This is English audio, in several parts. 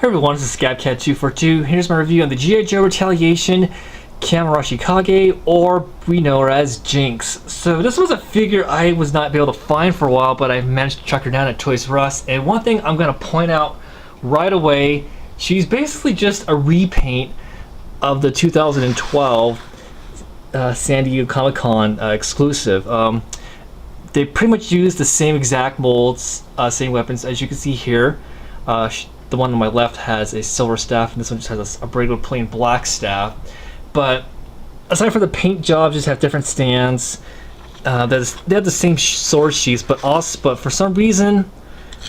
Hey everyone, this is ScabCat242. Here's my review on the G.I. Joe Retaliation Kim Arashikage, or we know her as Jinx. So this was a figure I was not able to find for a while, but I managed to track her down at Toys R Us. And one thing I'm going to point out right away, she's basically just a repaint of the 2012 San Diego Comic-Con exclusive. They pretty much use the same exact molds, same weapons, as you can see here. The one on my left has a silver staff, and this one just has a regular plain black staff. But aside from the paint jobs, just have different stands. They have the same sword sheaths, but for some reason,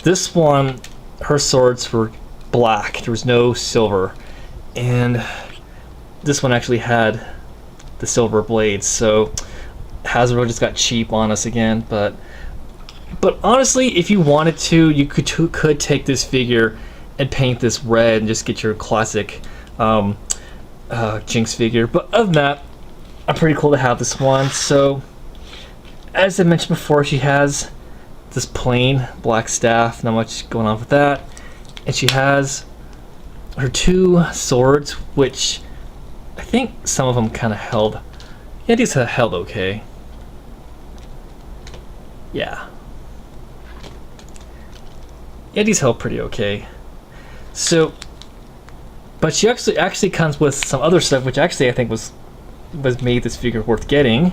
this one, her swords were black. There was no silver, and this one actually had the silver blades. So Hasbro just got cheap on us again. But honestly, if you wanted to, you could take this figure and paint this red and just get your classic Jinx figure. But other than that, I'm pretty cool to have this one. So as I mentioned before, she has this plain black staff, not much going on with that, and she has her two swords, which I think some of them kind of held. Yeah, these held okay. Yeah, these held pretty okay. So, but she actually comes with some other stuff, which actually I think was made this figure worth getting.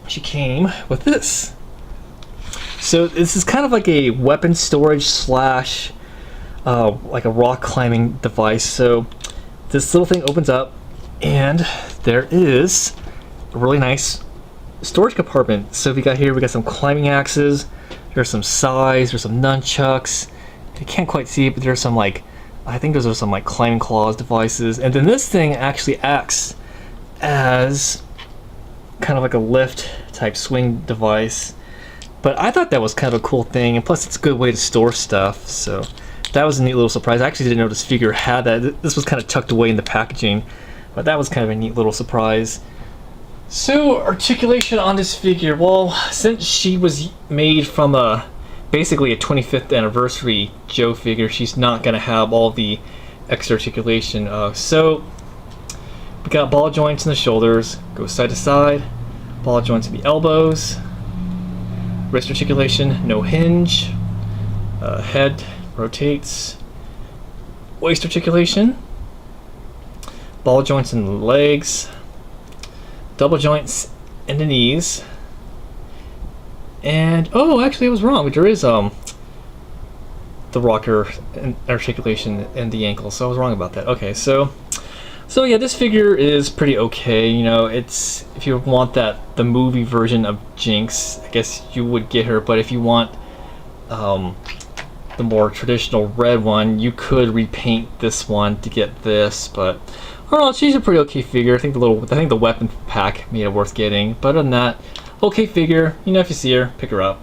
She came with this. So this is kind of like a weapon storage slash like a rock climbing device. So this little thing opens up, and there is a really nice storage compartment. So we got some climbing axes. There's some scythes, there's some nunchucks. You can't quite see it, but there's some I think those are some climbing claws devices. And then this thing actually acts as kind of like a lift type swing device. But I thought that was kind of a cool thing, and plus it's a good way to store stuff. So that was a neat little surprise. I actually didn't know this figure had that. This was kind of tucked away in the packaging, but that was kind of a neat little surprise. So, articulation on this figure. Well, since she was made from basically a 25th anniversary Joe figure, she's not going to have all the extra articulation. So, we got ball joints in the shoulders, goes side to side, ball joints in the elbows, wrist articulation, no hinge, head rotates, waist articulation, ball joints in the legs, double joints in the knees, and oh, actually I was wrong. There is the rocker and articulation in the ankle, so I was wrong about that. Okay, so yeah, this figure is pretty okay. You know, it's, if you want the movie version of Jinx, I guess you would get her. But if you want the more traditional red one, you could repaint this one to get this. But overall, she's a pretty okay figure. I think the weapon pack made it worth getting. But other than that, okay figure. You know, if you see her, pick her up.